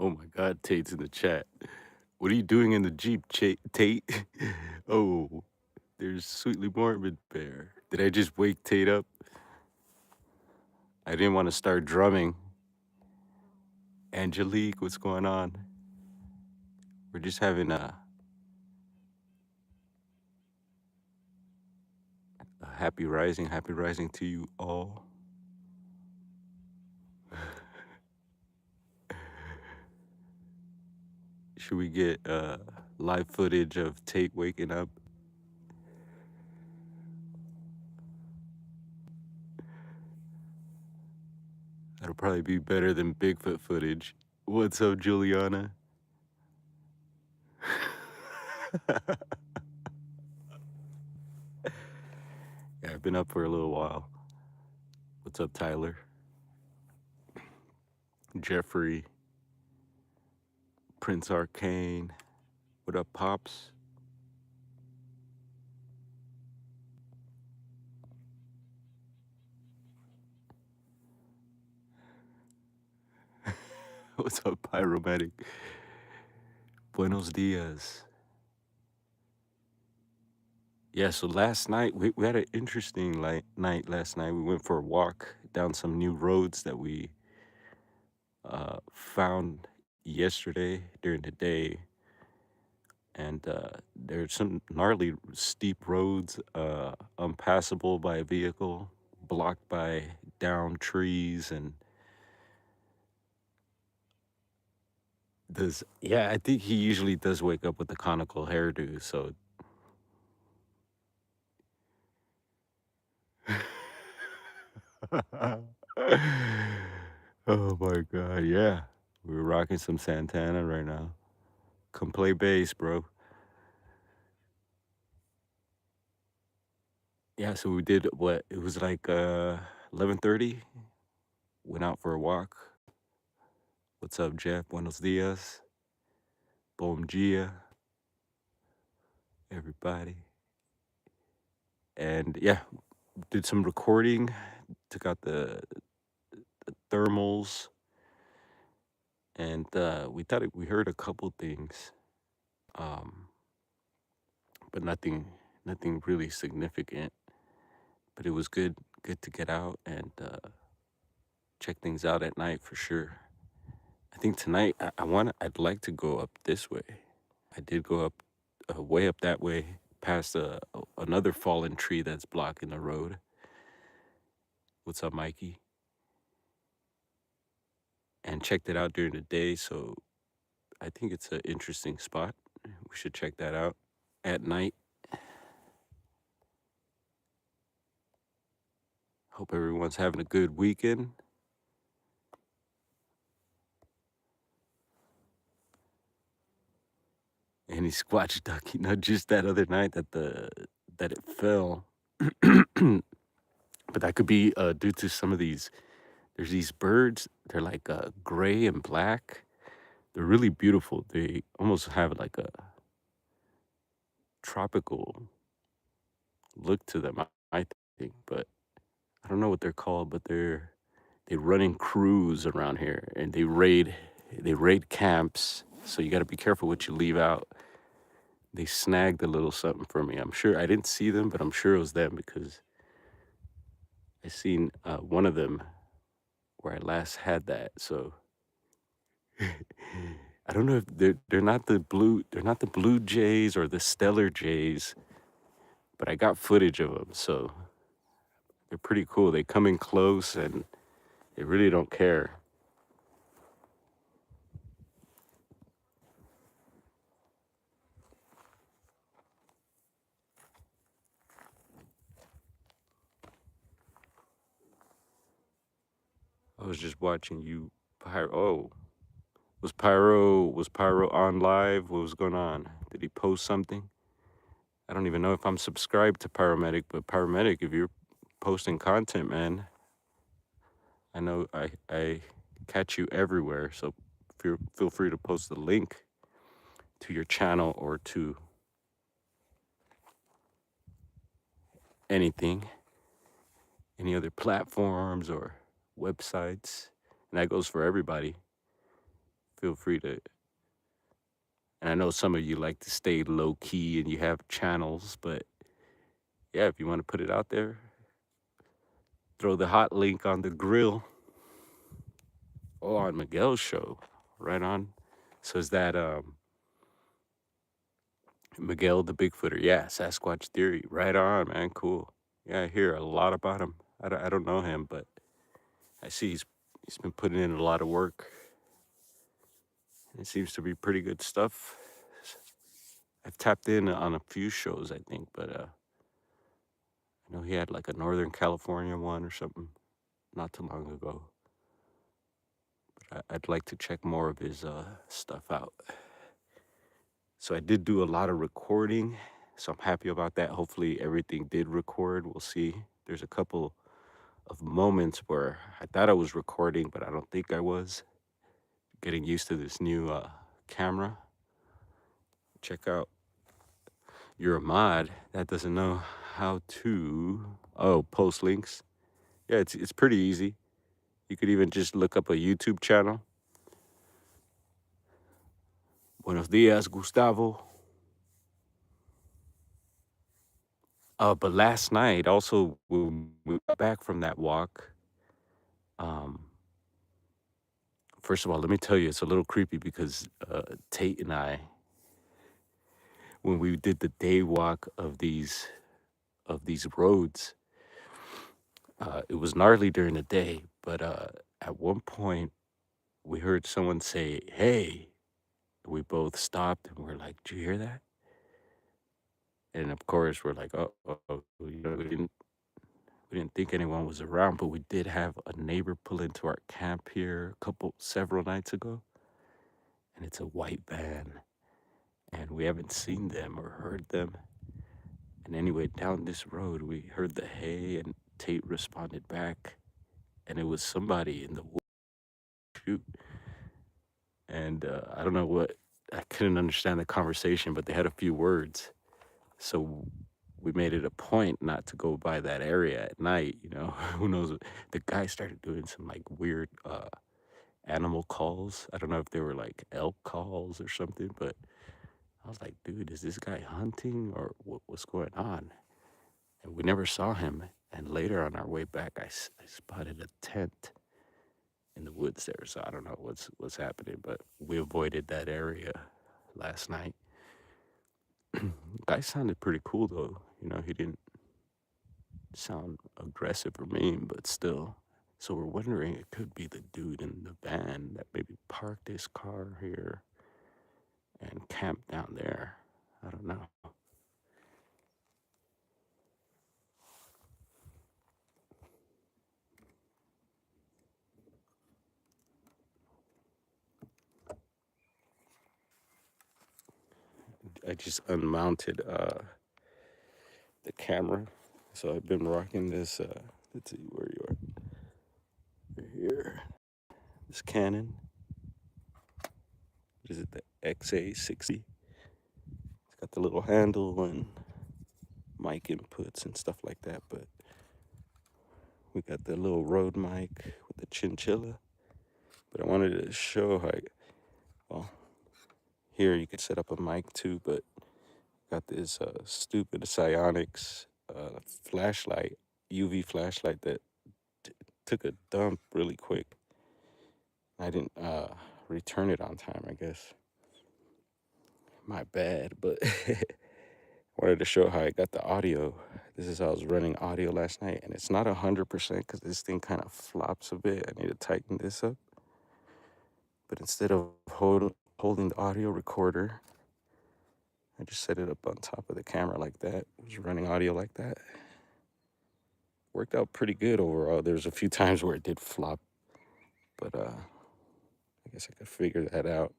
Oh my God, Tate's in the chat. What are you doing in the Jeep, Tate? Oh, there's Sweetly Morbid Bear. Did I just wake Tate up? I didn't want to start drumming. Angelique, what's going on? We're just having a happy rising to you all. Should we get live footage of Tate waking up? That'll probably be better than Bigfoot footage. What's up, Juliana? Yeah, I've been up for a little while. What's up, Tyler? Jeffrey, Prince Arcane. What up, Pops? What's up, Pyromatic? Buenos dias. Yeah, so last night, we had an interesting night last night. We went for a walk down some new roads that we found yesterday during the day. And there's some gnarly steep roads, unpassable by a vehicle, blocked by downed trees. And I think he usually does wake up with the conical hairdo, so. Oh my God, yeah. We're rocking some Santana right now. Come play bass, bro. Yeah, so we did what? It was like 11:30. Went out for a walk. What's up, Jeff? Buenos dias. Bom dia, everybody. And yeah, did some recording. Took out the thermals, and we heard a couple things, um, but nothing really significant. But it was good to get out and check things out at night for sure. I think tonight I'd like to go up this way. I did go up way up that way past another fallen tree that's blocking the road. What's up, Mikey? And checked it out during the day, so I think it's an interesting spot. We should check that out at night. Hope everyone's having a good weekend. Any Squatch ducky, not just that other night that it fell. But that could be due to some of these. There's these birds. They're like gray and black. They're really beautiful. They almost have like a tropical look to them, I think. But I don't know what they're called. But they run in crews around here, and they raid camps. So you got to be careful what you leave out. They snagged a little something for me. I'm sure I didn't see them, but I'm sure it was them because I seen one of them where I last had that. So I don't know if they're not the blue jays or the stellar jays, but I got footage of them, so they're pretty cool. They come in close and they really don't care. I was just watching you, Pyro. Oh, was Pyro on live? What was going on? Did he post something? I don't even know if I'm subscribed to Pyromedic, but Pyromedic, if you're posting content, man, I know I catch you everywhere. So feel free to post the link to your channel or to anything, any other platforms or websites. And that goes for everybody. feel free to. And I know some of you like to stay low key and you have channels, but yeah, if you want to put it out there, throw the hot link on the grill. Oh, on Miguel's show, right on. So is that Miguel the Bigfooter? Yeah, Sasquatch Theory. Right on, man. Cool. Yeah, I hear a lot about him. I don't know him, but I see he's been putting in a lot of work. It seems to be pretty good stuff. I've tapped in on a few shows, I think, but I know he had like a Northern California one or something not too long ago. But I'd like to check more of his stuff out. So I did do a lot of recording, so I'm happy about that. Hopefully everything did record. We'll see. There's a couple of moments where I thought I was recording, but I don't think I was. Getting used to this new camera. Check out You're a Mod that doesn't know how to post links. Yeah, it's pretty easy. You could even just look up a YouTube channel. Buenos dias, Gustavo. But last night, also, when we got back from that walk, um, first of all, let me tell you, it's a little creepy because Tate and I, when we did the day walk of these roads, it was gnarly during the day, but at one point we heard someone say, "Hey." We both stopped and we're like, "Did you hear that?" And of course, we're like, "Oh, we didn't think anyone was around, but we did have a neighbor pull into our camp here several nights ago, and it's a white van, and we haven't seen them or heard them. And anyway, down this road, we heard the hay, and Tate responded back, and it was somebody in the shoot. And I don't know what, I couldn't understand the conversation, but they had a few words. So we made it a point not to go by that area at night, Who knows? The guy started doing some like weird animal calls. I don't know if they were like elk calls or something, but I was like, dude, is this guy hunting or what's going on? And we never saw him. And later on our way back, I spotted a tent in the woods there. So I don't know what's happening, but we avoided that area last night. Guy sounded pretty cool though. He didn't sound aggressive or mean, but still. So we're wondering it could be the dude in the van that maybe parked his car here and camped down there. I don't know. I just unmounted the camera. So I've been rocking this, let's see where you are. Right here. This Canon. What is it? The XA60. It's got the little handle and mic inputs and stuff like that, but we got the little Rode mic with the chinchilla. But I wanted to show how, well, here you could set up a mic too, but got this stupid Psionics flashlight, UV flashlight that took a dump really quick. I didn't return it on time, I guess. My bad, but wanted to show how I got the audio. This is how I was running audio last night, and it's not 100% because this thing kind of flops a bit. I need to tighten this up. But instead of holding the audio recorder, I just set it up on top of the camera like that. It was running audio like that. Worked out pretty good overall. There's a few times where it did flop, but I guess I could figure that out.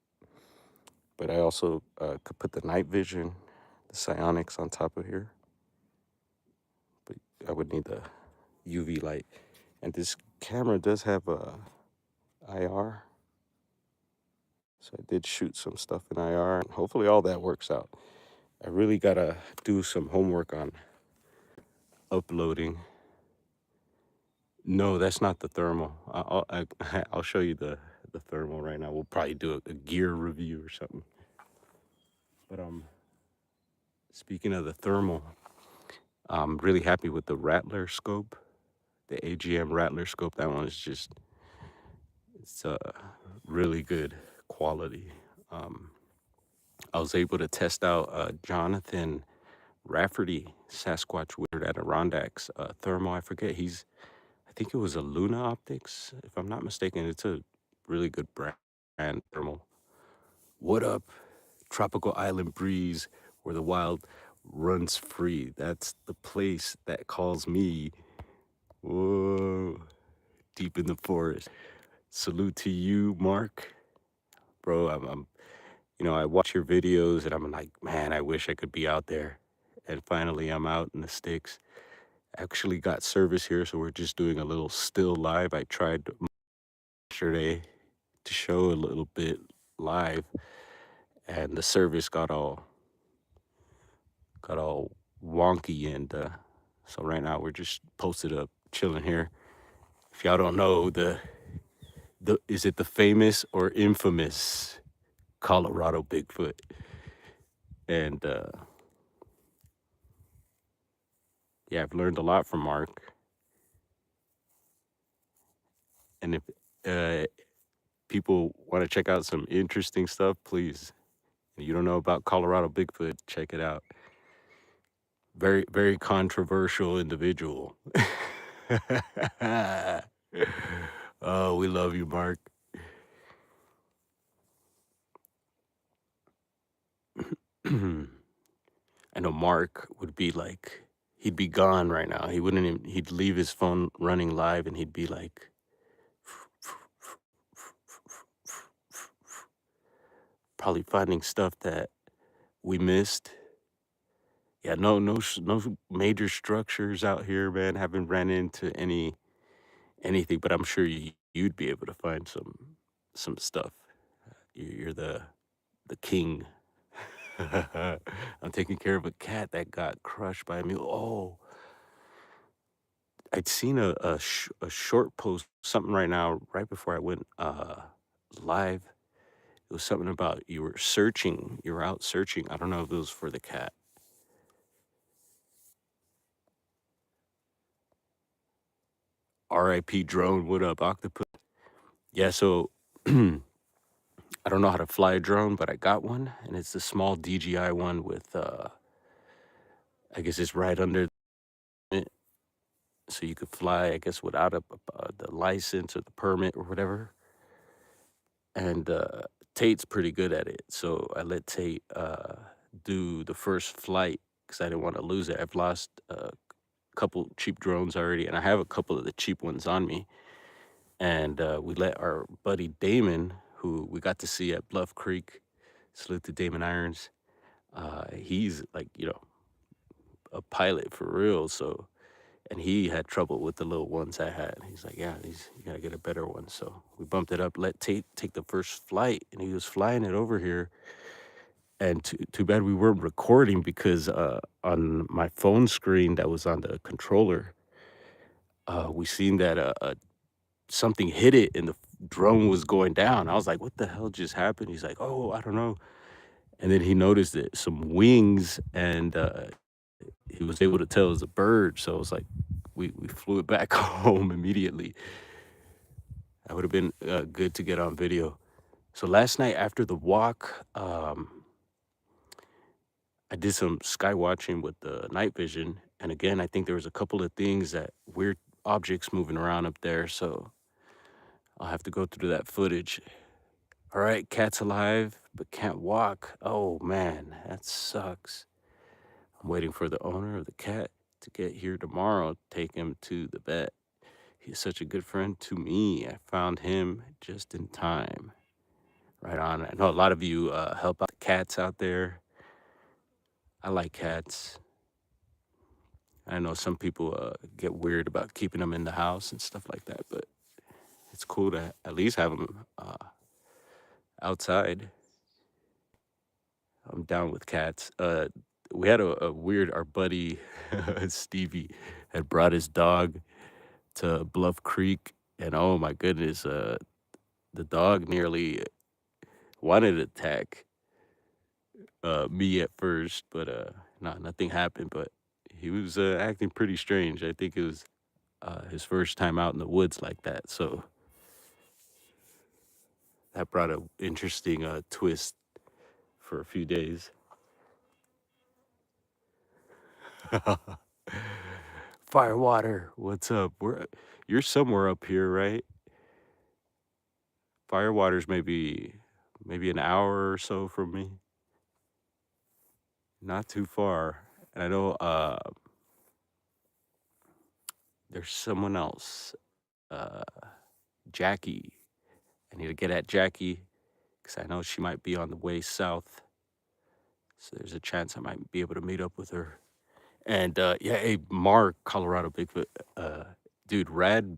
But I also could put the night vision, the psionics on top of here. But I would need the UV light. And this camera does have a IR. So I did shoot some stuff in IR, and hopefully all that works out. I really gotta do some homework on uploading. No, that's not the thermal. I'll show you the the thermal right now. We'll probably do a gear review or something. But speaking of the thermal, I'm really happy with the Rattler scope, the AGM Rattler scope. That one is just it's really good quality. Um, I was able to test out Jonathan Rafferty Sasquatch Wizard Adirondacks thermal. I forget I think it was a Luna Optics, if I'm not mistaken. It's a really good brand thermal. What up, tropical island breeze where the wild runs free? That's the place that calls me. Whoa, deep in the forest. Salute to you, Mark. Bro, I watch your videos and I'm like, man, I wish I could be out there. And finally, I'm out in the sticks. Actually got service here, so we're just doing a little still live. I tried yesterday to show a little bit live, and the service got all wonky, and so right now we're just posted up, chilling here. If y'all don't know, the is it the famous or infamous Colorado Bigfoot? And yeah, I've learned a lot from Mark. And if uh, people want to check out some interesting stuff, please. If you don't know about Colorado Bigfoot, check it out. Very, very controversial individual. Oh, we love you, Mark. I know Mark would be like, he'd be gone right now. He wouldn't even, he'd leave his phone running live and he'd be like, probably finding stuff that we missed. Yeah, no major structures out here, man. Haven't ran into anything, but I'm sure you'd be able to find some stuff. You're the king. I'm taking care of a cat that got crushed by me. Oh, I'd seen a short post, something right now, right before I went live. It was something about you were out searching. I don't know if it was for the cat. R.I.P. drone. What up, octopus? Yeah, so I don't know how to fly a drone, but I got one, and it's a small DJI one with I guess it's right under it, so you could fly, I guess, without the license or the permit or whatever. And Tate's pretty good at it, so I let Tate do the first flight because I didn't want to lose it. I've lost a couple cheap drones already, and I have a couple of the cheap ones on me. And we let our buddy Damon, who we got to see at Bluff Creek, salute to Damon Irons. He's like, a pilot for real. So, and he had trouble with the little ones I had. He's like, yeah, you gotta get a better one. So we bumped it up, let Tate take the first flight, and he was flying it over here. And too bad we weren't recording because on my phone screen that was on the controller, we seen that something hit it and the drone was going down. I was like, what the hell just happened? He's like, oh, I don't know. And then he noticed that some wings, and he was able to tell it was a bird. So it was like, we flew it back home immediately. That would have been good to get on video. So last night after the walk, I did some sky watching with the night vision. And again, I think there was a couple of things that weird objects moving around up there. So I'll have to go through that footage. All right, cat's alive, but can't walk. Oh man, that sucks. I'm waiting for the owner of the cat to get here tomorrow, take him to the vet. He's such a good friend to me. I found him just in time. Right on. I know a lot of you help out the cats out there. I like cats. I know some people get weird about keeping them in the house and stuff like that, but it's cool to at least have them outside. I'm down with cats. We had a weird, our buddy Stevie had brought his dog to Bluff Creek, and oh my goodness, the dog nearly wanted to attack me at first, but no, nothing happened. But he was acting pretty strange. I think it was his first time out in the woods like that, so that brought a interesting twist for a few days. Firewater, what's up? You're somewhere up here, right? Firewater's maybe an hour or so from me, not too far. And I know there's someone else, uh, Jackie. I need to get at Jackie because I know she might be on the way south. So there's a chance I might be able to meet up with her. And yeah, hey, Mark, Colorado Bigfoot, uh, dude, rad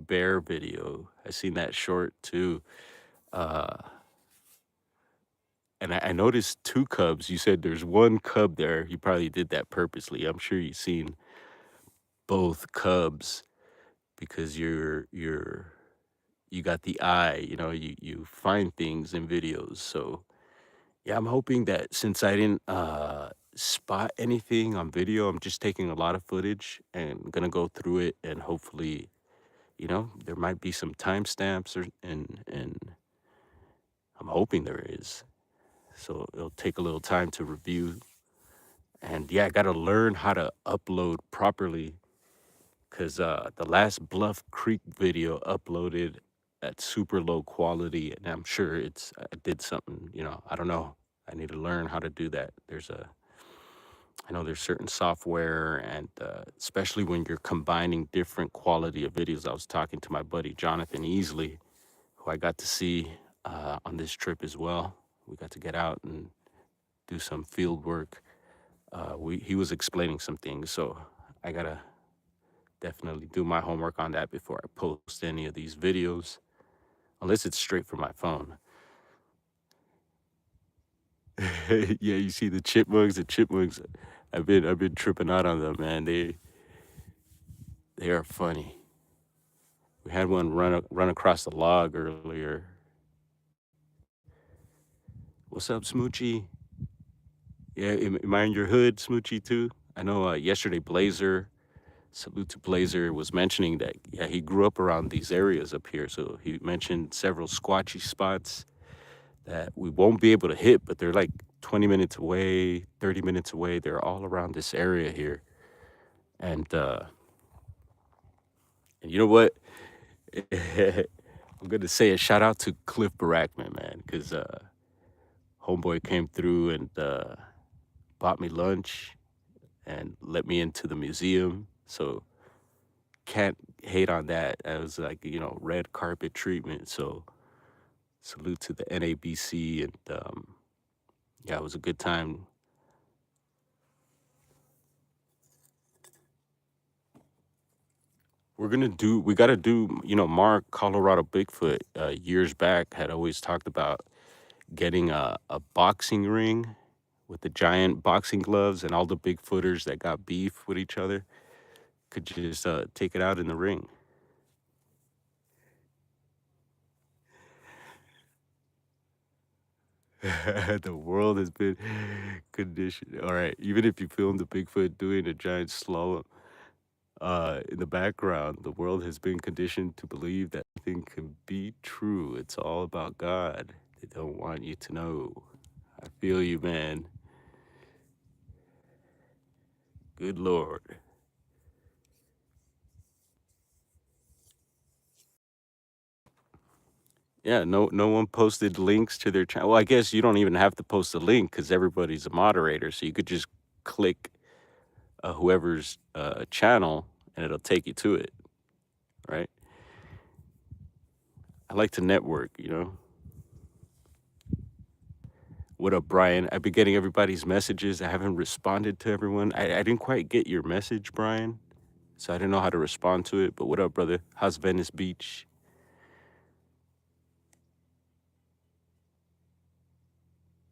bear video. I seen that short too. Uh, and I noticed two cubs. You said there's one cub there. You probably did that purposely. I'm sure you've seen both cubs because you got the eye. You find things in videos. So yeah, I'm hoping that since I didn't spot anything on video, I'm just taking a lot of footage and gonna go through it and hopefully, there might be some timestamps and I'm hoping there is. So it'll take a little time to review. And yeah, I gotta learn how to upload properly because the last Bluff Creek video uploaded at super low quality, and I'm sure I did something, I don't know. I need to learn how to do that. I know there's certain software, and especially when you're combining different quality of videos. I was talking to my buddy Jonathan Easley, who I got to see on this trip as well. We got to get out and do some field work. He was explaining some things, so I gotta definitely do my homework on that before I post any of these videos, unless it's straight from my phone. Yeah, you see the chipmunks. The chipmunks, I've been tripping out on them, man. They are funny. We had one run across the log earlier. What's up, Smoochie? Yeah, am I in your hood, Smoochie too? I know yesterday Blazer, salute to Blazer, was mentioning that yeah he grew up around these areas up here. So he mentioned several squatchy spots that we won't be able to hit, but they're like 20 minutes away, 30 minutes away. They're all around this area here. And you know what? I'm going to say a shout out to Cliff Barackman, man, because homeboy came through and bought me lunch and let me into the museum. So can't hate on that. I was like, red carpet treatment. So salute to the NABC. And yeah, it was a good time. We got to do, Mark, Colorado Bigfoot, years back had always talked about getting a boxing ring with the giant boxing gloves, and all the Bigfooters that got beef with each other could just take it out in the ring. The world has been conditioned. All right, even if you film the Bigfoot doing a giant slalom in the background, the world has been conditioned to believe that nothing can be true. It's all about God. They don't want you to know. I feel you, man. Good Lord. Yeah, no one posted links to their channel. Well, I guess you don't even have to post a link because everybody's a moderator. So you could just click whoever's channel and it'll take you to it, right? I like to network. What up, Brian? I've been getting everybody's messages. I haven't responded to everyone. I didn't quite get your message, Brian. So I didn't know how to respond to it. But what up, brother? How's Venice Beach?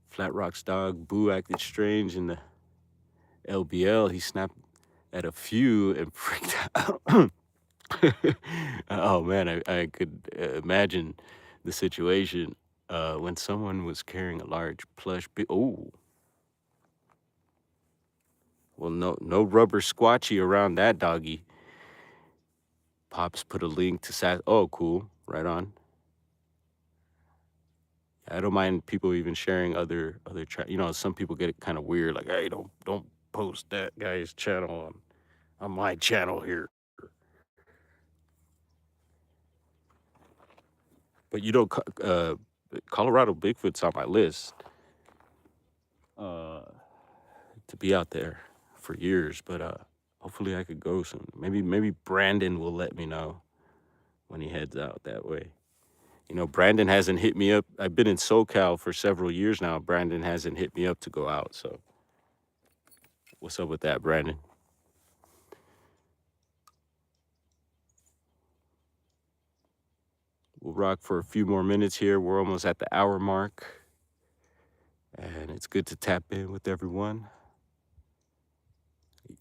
Flat Rock's dog, Boo, acted strange in the LBL. He snapped at a few and freaked out. Oh man, I could imagine the situation when someone was carrying a large plush. Oh, well, no rubber squatchy around that doggy. Pops put a link to Oh, cool. Right on. I don't mind people even sharing other some people get it kind of weird, like, hey, don't post that guy's channel on my channel here. But Colorado Bigfoot's on my list uh, to be out there for years, but hopefully I could go soon. Maybe Brandon will let me know when he heads out that way. Brandon hasn't hit me up. I've been in SoCal for several years now. Brandon hasn't hit me up to go out. So what's up with that, Brandon? We'll rock for a few more minutes here. We're almost at the hour mark, and it's good to tap in with everyone.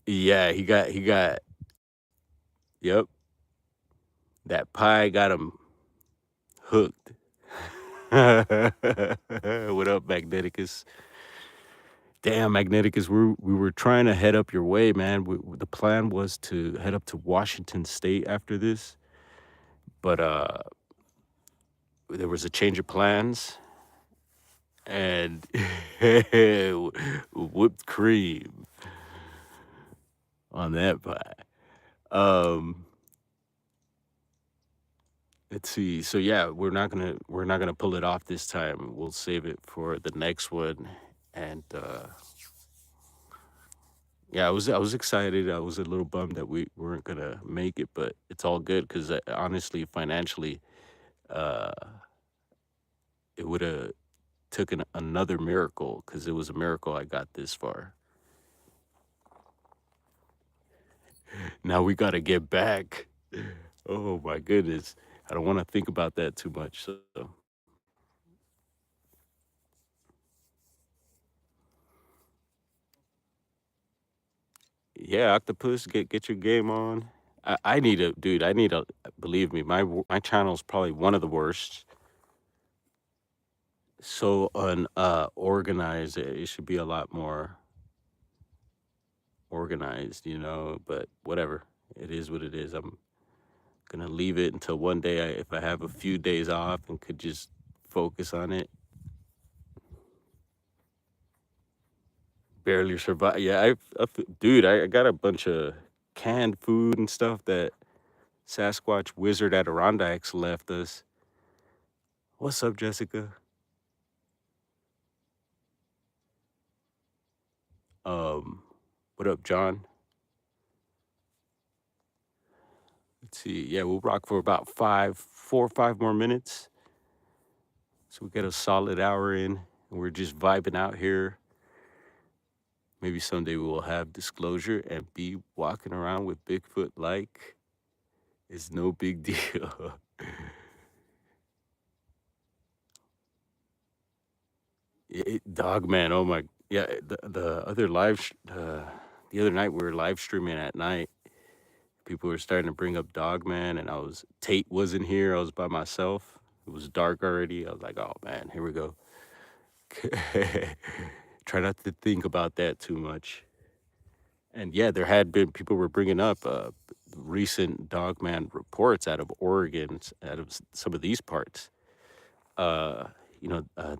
Yeah, he got. Yep, that pie got him hooked. What up, Magneticus? Damn, Magneticus, we were trying to head up your way, man. The plan was to head up to Washington State after this, but there was a change of plans, and whipped cream on that pie. Um, let's see. So yeah, we're not gonna pull it off this time. We'll save it for the next one, and yeah, I was excited. I was a little bummed that we weren't gonna make it, but it's all good because honestly, financially, uh, it would have taken another miracle because it was a miracle I got this far. Now we gotta get back. Oh my goodness, I don't want to think about that too much. So yeah, Octopus, get your game on. I need a dude. I need a believe me. My channel's probably one of the worst. So organized. It should be a lot more organized, but whatever. It is what it is. I'm gonna leave it until one day if I have a few days off and could just focus on it. Barely survive. Yeah, dude, I got a bunch of canned food and stuff that Sasquatch Wizard Adirondacks left us. What's up, Jessica? Um, what up, John? Let's see. Yeah, we'll rock for about 4 or 5 more minutes. So we get a solid hour in, and we're just vibing out here. Maybe someday we will have disclosure and be walking around with Bigfoot like it's no big deal. Dog man, oh my, yeah. The other night we were live streaming at night. People were starting to bring up Dog Man, and Tate wasn't here. I was by myself. It was dark already. I was like, oh man, here we go. Try not to think about that too much. And yeah, there had been people were bringing up recent Dogman reports out of Oregon, out of some of these parts. Uh,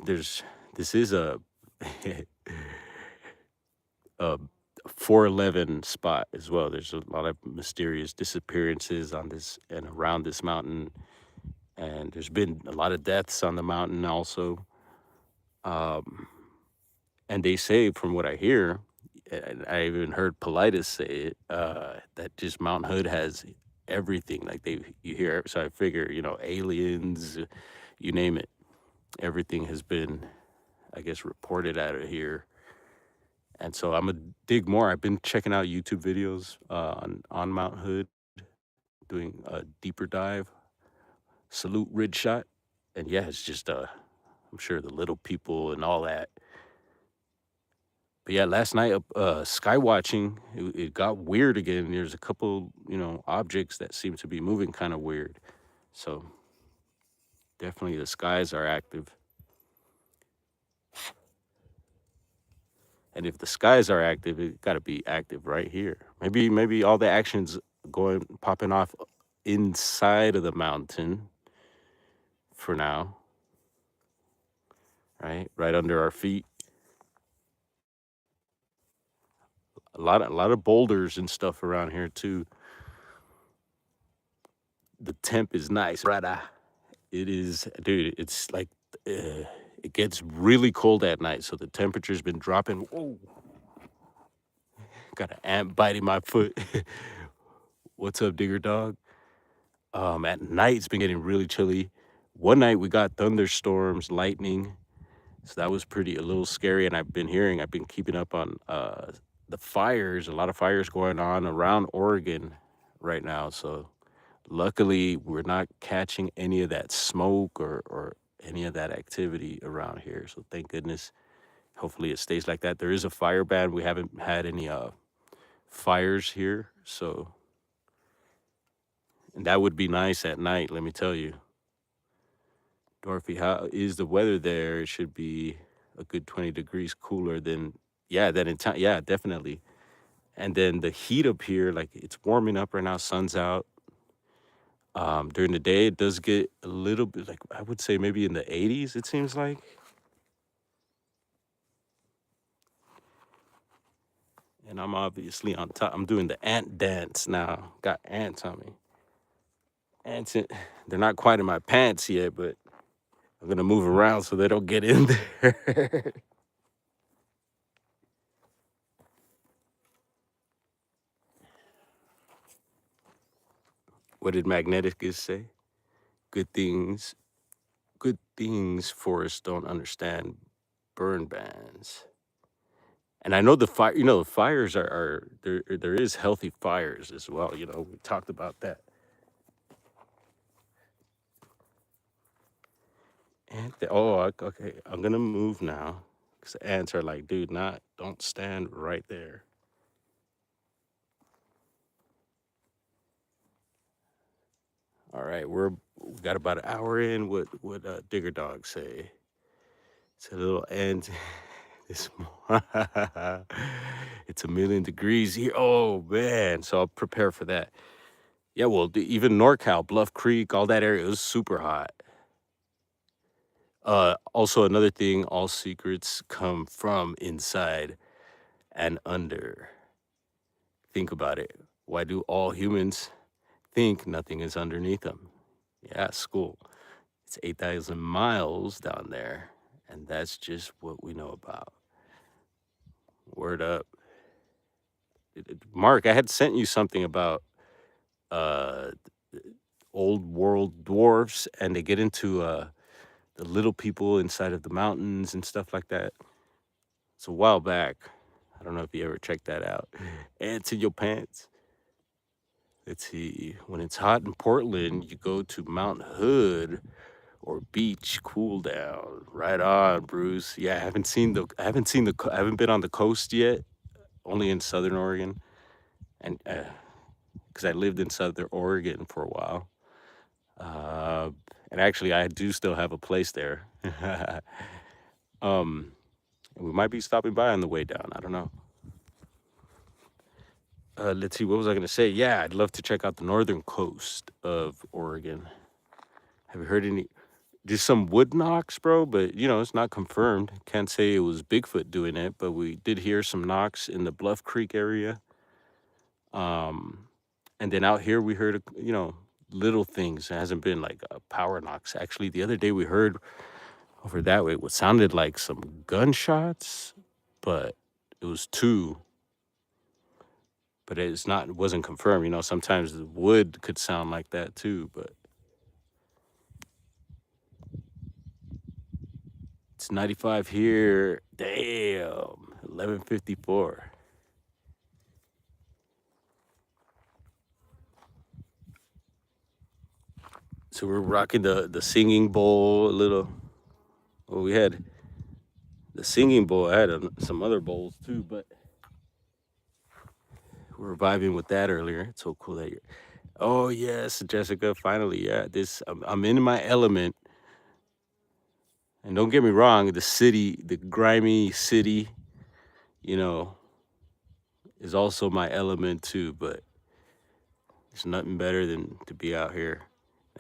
there's this is a 411 spot as well. There's a lot of mysterious disappearances on this and around this mountain, and there's been a lot of deaths on the mountain also. Um, and they say, from what I hear, and I even heard Politis say it, that just Mt.Hood has everything. Like you hear. So I figure, aliens, you name it, everything has been, I guess, reported out of here. And so I'm gonna dig more. I've been checking out YouTube videos on Mt.Hood, doing a deeper dive. Salute Ridge Shot, and yeah, it's just I'm sure the little people and all that. But yeah, last night sky watching, it got weird again. There's a couple, objects that seem to be moving kind of weird. So Definitely the skies are active. And if the skies are active, it got to be active right here. Maybe all the action's popping off inside of the mountain for now, right? Right under our feet. A lot of boulders and stuff around here too. The temp is nice, right? It is, dude. It's like it gets really cold at night, so the temperature's been dropping. Whoa, got an ant biting my foot. What's up, digger dog? At night it's been getting really chilly. One night we got thunderstorms, lightning, so that was a little scary. And I've been keeping up on the fires. A lot of fires going on around Oregon right now. So luckily we're not catching any of that smoke or any of that activity around here. So thank goodness. Hopefully it stays like that. There is a fire ban. We haven't had any fires here, so and that would be nice at night, let me tell you. Dorothy, how is the weather there? It should be a good 20 degrees cooler than in town. Yeah, definitely. And then the heat up here, like it's warming up right now, sun's out. During the day, it does get a little bit, like I would say maybe in the 80s, it seems like. And I'm obviously on top. I'm doing the ant dance now. Got ants on me. Ants, they're not quite in my pants yet, but I'm gonna move around so they don't get in there. What did Magneticus say? Good things, good things forests don't understand burn bans. And I know the fire, the fires are there. There is healthy fires as well. We talked about that. Okay. I'm gonna move now because the ants are like, dude, don't stand right there. All right, we got about an hour in. What Digger Dog say? It's a little ant. This it's a million degrees here. Oh man, so I'll prepare for that. Yeah, well, even NorCal, Bluff Creek, all that area was super hot. Also another thing, all secrets come from inside and under. Think about it. Why do all humans think nothing is underneath them? Yeah, school. It's 8,000 miles down there, and that's just what we know about. Word up. Mark, I had sent you something about uh, old world dwarfs, and they get into the little people inside of the mountains and stuff like that. It's a while back. I don't know if you ever checked that out. Ants in your pants. Let's see. When it's hot in Portland, you go to Mt.Hood or beach cool down. Right on, Bruce. Yeah, I haven't been on the coast yet. Only in Southern Oregon, and because I lived in Southern Oregon for a while. Uh, and actually, I do still have a place there. um, we might be stopping by on the way down. I don't know. Let's see. What was I going to say? Yeah, I'd love to check out the northern coast of Oregon. Have you heard any? Just some wood knocks, bro, but it's not confirmed. Can't say it was Bigfoot doing it, but we did hear some knocks in the Bluff Creek area. Um, and then out here we heard, little things. It hasn't been like power knocks. Actually, the other day we heard over that way what sounded like some gunshots, but it was two. But it wasn't confirmed. Sometimes the wood could sound like that too, but it's 95 here. Damn, 11:54. So we're rocking the singing bowl a little. Well, we had the singing bowl. I had some other bowls too, but we were vibing with that earlier. It's so cool that you're. Oh yes, Jessica. Finally, yeah. I'm in my element. And don't get me wrong, the city, the grimy city, you know, is also my element too, but it's nothing better than to be out here.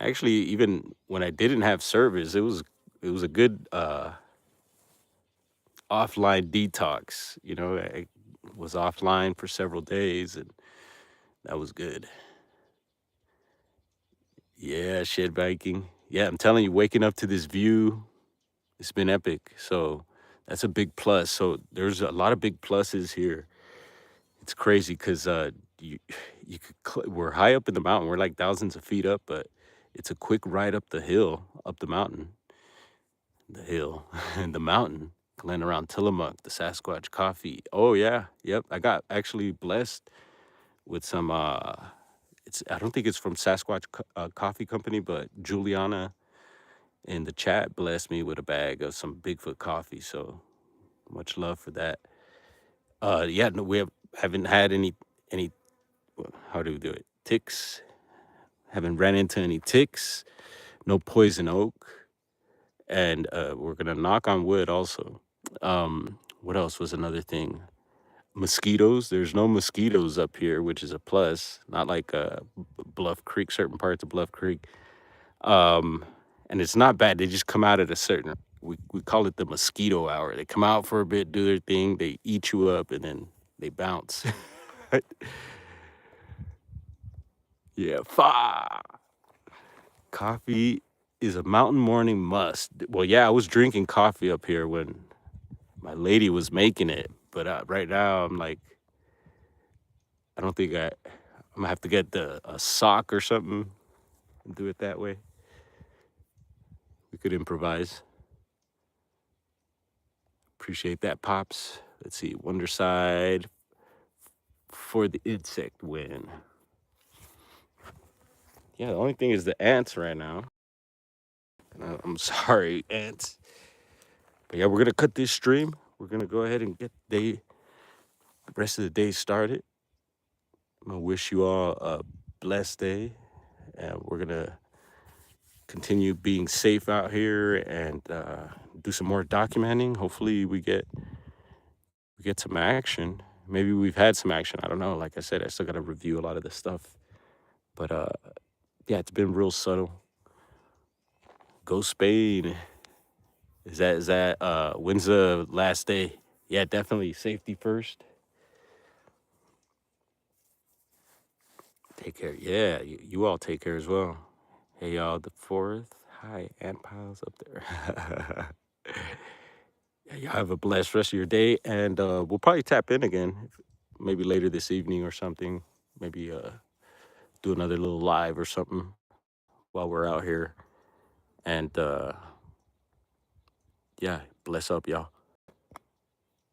Actually, even when I didn't have service, it was a good offline detox. You know, I was offline for several days, and that was good. Yeah, shed biking. Yeah, I'm telling you, waking up to this view, it's been epic. So that's a big plus. So there's a lot of big pluses here. It's crazy because you you could we're high up in the mountain. We're like thousands of feet up, but it's a quick ride up the hill, up the hill, and the mountain. Glen around Tillamook, the Sasquatch coffee. Oh yeah, yep. I got actually blessed with some. It's I don't think it's from Sasquatch Coffee Company, but Juliana in the chat blessed me with a bag of some Bigfoot coffee. So much love for that. Yeah, no, haven't had any. How do we do it? Ticks. Haven't ran into any ticks. No poison oak, and we're gonna knock on wood also. What else was another thing? Mosquitoes. There's no mosquitoes up here, which is a plus. Not like Bluff Creek, certain parts of Bluff Creek. Um, and it's not bad. They just come out at a certain. We call it the mosquito hour. They come out for a bit, do their thing, they eat you up, and then they bounce. Yeah, coffee is a mountain morning must. Well, yeah, I was drinking coffee up here when my lady was making it, but right now I'm like, I don't think I'm gonna have to get a sock or something and do it that way. We could improvise. Appreciate that, pops. Let's see, Wonderside for the insect win. Yeah, the only thing is the ants right now. I'm sorry, ants. But yeah, we're gonna cut this stream. We're gonna go ahead and get the rest of the day started. I'm gonna wish you all a blessed day, and we're gonna continue being safe out here and do some more documenting. Hopefully, we get some action. Maybe we've had some action. I don't know. Like I said, I still got to review a lot of this stuff. But yeah, it's been real subtle. Go Spain. Is that when's the last day? Yeah, definitely safety first. Take care. Yeah, you all take care as well. Hey y'all, the fourth. Hi, Ant Piles up there. Yeah, y'all have a blessed rest of your day, and we'll probably tap in again, maybe later this evening or something. Maybe do another little live or something while we're out here. And yeah, bless up, y'all.